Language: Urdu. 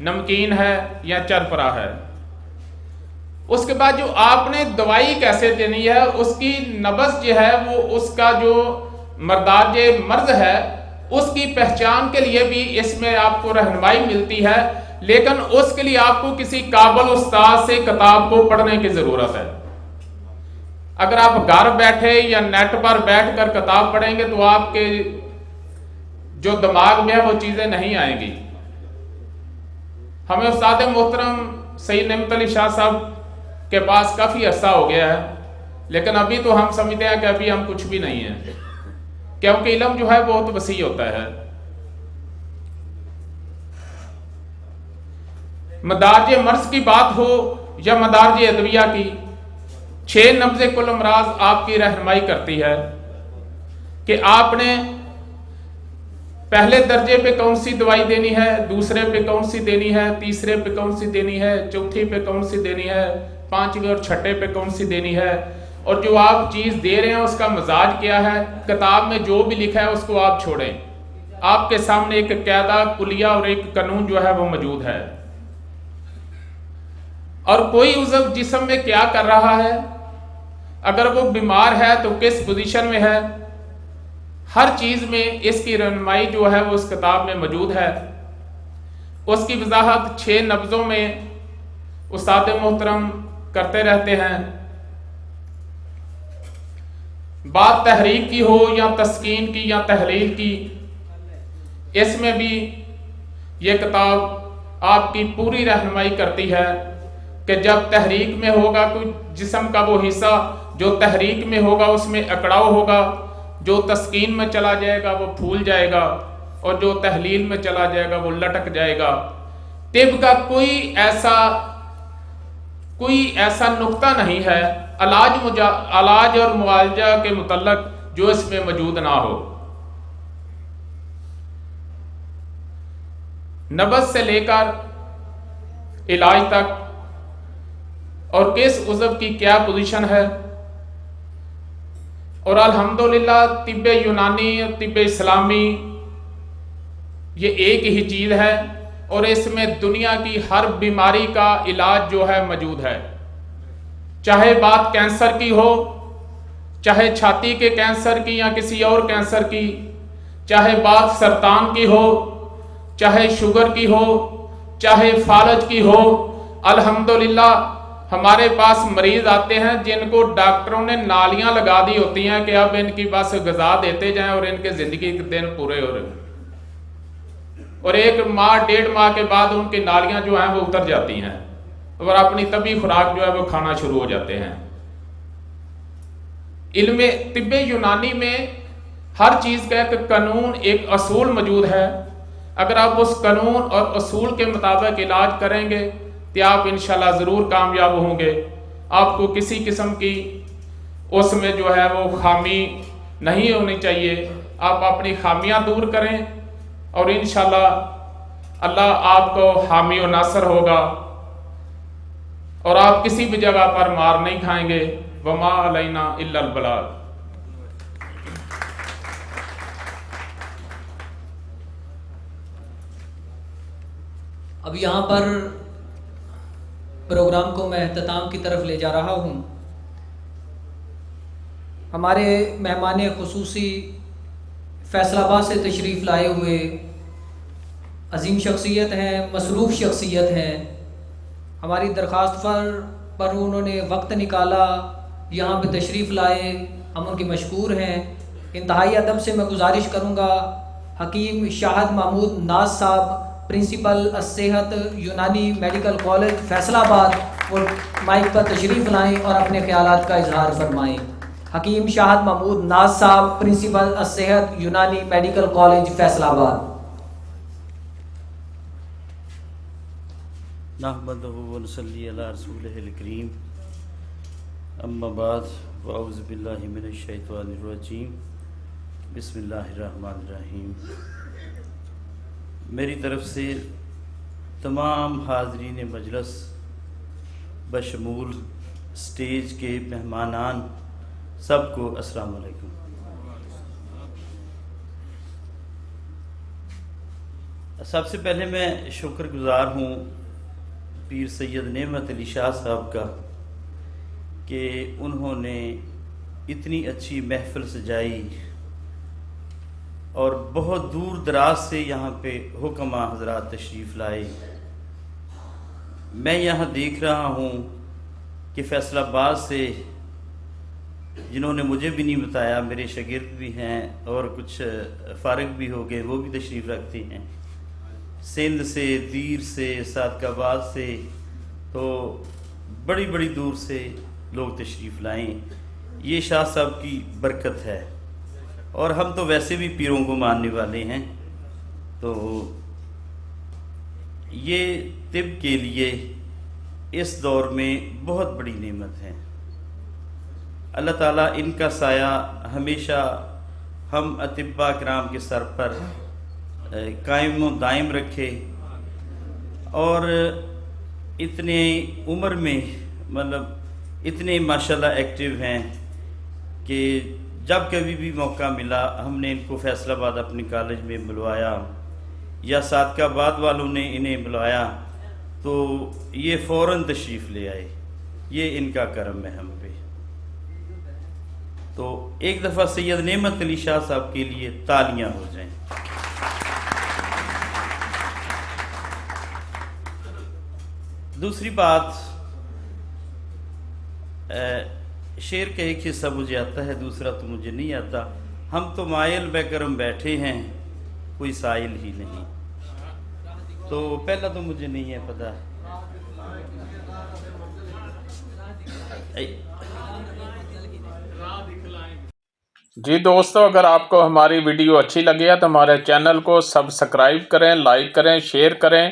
نمکین ہے یا چرپرا ہے. اس کے بعد جو آپ نے دوائی کیسے دینی ہے، اس کی نبض جو ہے وہ اس کا جو مرداج مرض ہے اس کی پہچان کے لیے بھی اس میں آپ کو رہنمائی ملتی ہے، لیکن اس کے لیے آپ کو کسی قابل استاد سے کتاب کو پڑھنے کی ضرورت ہے. اگر آپ گھر بیٹھے یا نیٹ پر بیٹھ کر کتاب پڑھیں گے تو آپ کے جو دماغ میں ہے وہ چیزیں نہیں آئیں گی. ہمیں استاد محترم سید نعمت علی شاہ صاحب کے پاس کافی عرصہ ہو گیا ہے، لیکن ابھی تو ہم سمجھتے ہیں کہ ابھی ہم کچھ بھی نہیں ہیں، کیونکہ علم جو ہے بہت وسیع ہوتا ہے. مدارج مرض کی بات ہو یا مدارج ادویہ کی، 6 نبض کل امراض آپ کی رہنمائی کرتی ہے کہ آپ نے پہلے درجے پہ کون سی دوائی دینی ہے، دوسرے پہ کون سی دینی ہے، تیسرے پہ کون سی دینی ہے، چوتھی پہ کون سی دینی ہے، 5ویں اور 6ٹھے پہ کون سی دینی ہے، اور جو آپ چیز دے رہے ہیں اس کا مزاج کیا ہے. کتاب میں جو بھی لکھا ہے اس کو آپ چھوڑیں. آپ کے سامنے ایک قاعدہ کلیہ اور ایک قانون جو ہے وہ موجود ہے. اور کوئی عضو جسم میں کیا کر رہا ہے، اگر وہ بیمار ہے تو کس پوزیشن میں ہے، ہر چیز میں اس کی رہنمائی جو ہے وہ اس کتاب میں موجود ہے. اس کی وضاحت 6 نبضوں میں استاد محترم کرتے رہتے ہیں. بات تحریک کی ہو یا تسکین کی یا تحلیل کی، اس میں بھی یہ کتاب آپ کی پوری رہنمائی کرتی ہے کہ جب تحریک میں ہوگا کوئی جسم کا وہ حصہ جو تحریک میں ہوگا اس میں اکڑاؤ ہوگا، جو تسکین میں چلا جائے گا وہ پھول جائے گا، اور جو تحلیل میں چلا جائے گا وہ لٹک جائے گا. طب کا کوئی ایسا نقطہ نہیں ہے علاج اور معالجہ کے متعلق جو اس میں موجود نہ ہو. نبض سے لے کر علاج تک، اور کس عضو کی کیا پوزیشن ہے. اور الحمدللہ طب یونانی اور طب اسلامی یہ ایک ہی چیز ہے، اور اس میں دنیا کی ہر بیماری کا علاج جو ہے موجود ہے. چاہے بات کینسر کی ہو، چاہے چھاتی کے کینسر کی یا کسی اور کینسر کی، چاہے بات سرطان کی ہو، چاہے شوگر کی ہو، چاہے فالج کی ہو. الحمدللہ ہمارے پاس مریض آتے ہیں جن کو ڈاکٹروں نے نالیاں لگا دی ہوتی ہیں کہ اب ان کی بس غذا دیتے جائیں اور ان کے زندگی کے دن پورے ہو رہے ہیں، اور 1 ماہ 1.5 ماہ کے بعد ان کی نالیاں جو ہیں وہ اتر جاتی ہیں اور اپنی طبی خوراک جو ہے وہ کھانا شروع ہو جاتے ہیں. علم طب یونانی میں ہر چیز کا ایک قانون، ایک اصول موجود ہے. اگر آپ اس قانون اور اصول کے مطابق علاج کریں گے تو آپ انشاءاللہ ضرور کامیاب ہوں گے. آپ کو کسی قسم کی اس میں جو ہے وہ خامی نہیں ہونی چاہیے. آپ اپنی خامیاں دور کریں اور انشاءاللہ اللہ آپ کو حامی و ناصر ہوگا، اور آپ کسی بھی جگہ پر مار نہیں کھائیں گے. وما علینا الا البلاغ. اب یہاں پر پروگرام کو میں اختتام کی طرف لے جا رہا ہوں. ہمارے مہمان خصوصی فیصل آباد سے تشریف لائے ہوئے عظیم شخصیت ہیں، مصروف شخصیت ہیں. ہماری درخواست پر انہوں نے وقت نکالا، یہاں پہ تشریف لائے، ہم ان کے مشکور ہیں. انتہائی ادب سے میں گزارش کروں گا حکیم شاہد محمود ناز صاحب، پرنسپل الصحت یونانی میڈیکل کالج فیصل آباد، وہ مائک پر تشریف لائیں اور اپنے خیالات کا اظہار فرمائیں. حکیم شاہد محمود ناز صاحب، پرنسپل الصحت یونانی میڈیکل کالج فیصل آباد. نحمدہ ونصلی علی رسولہ الکریم، اما بعد، واعوذ باللہ من الشیطان الرجیم، بسم اللہ الرحمن الرحیم. میری طرف سے تمام حاضرین مجلس بشمول سٹیج کے مہمانان سب کو السلام علیکم. سب سے پہلے میں شکر گزار ہوں پیر سید نعمت علی شاہ صاحب کا کہ انہوں نے اتنی اچھی محفل سجائی اور بہت دور دراز سے یہاں پہ حکماء حضرات تشریف لائے. میں یہاں دیکھ رہا ہوں کہ فیصل آباد سے جنہوں نے مجھے بھی نہیں بتایا، میرے شاگرد بھی ہیں اور کچھ فارغ بھی ہو گئے، وہ بھی تشریف رکھتے ہیں. سندھ سے، دیر سے، صادق آباد سے، تو بڑی بڑی دور سے لوگ تشریف لائیں. یہ شاہ صاحب کی برکت ہے، اور ہم تو ویسے بھی پیروں کو ماننے والے ہیں، تو یہ طب کے لیے اس دور میں بہت بڑی نعمت ہے. اللہ تعالیٰ ان کا سایہ ہمیشہ ہم اطباء کرام کے سر پر قائم و دائم رکھے، اور اتنے عمر میں اتنے ماشاءاللہ ایکٹیو ہیں کہ جب کبھی بھی موقع ملا ہم نے ان کو فیصل آباد اپنے کالج میں بلوایا یا صادق آباد والوں نے انہیں بلوایا تو یہ فوراً تشریف لے آئے. یہ ان کا کرم ہے ہم پہ. تو ایک دفعہ سید نعمت علی شاہ صاحب کے لیے تالیاں ہو جائیں. دوسری بات، شعر کا ایک حصہ مجھے آتا ہے، دوسرا تو مجھے نہیں آتا. ہم تو مائل بے کرم بیٹھے ہیں، کوئی سائل ہی نہیں. تو پہلا تو مجھے نہیں ہے پتہ. جی دوستو، اگر آپ کو ہماری ویڈیو اچھی لگی ہے تو ہمارے چینل کو سبسکرائب کریں، لائک کریں، شیئر کریں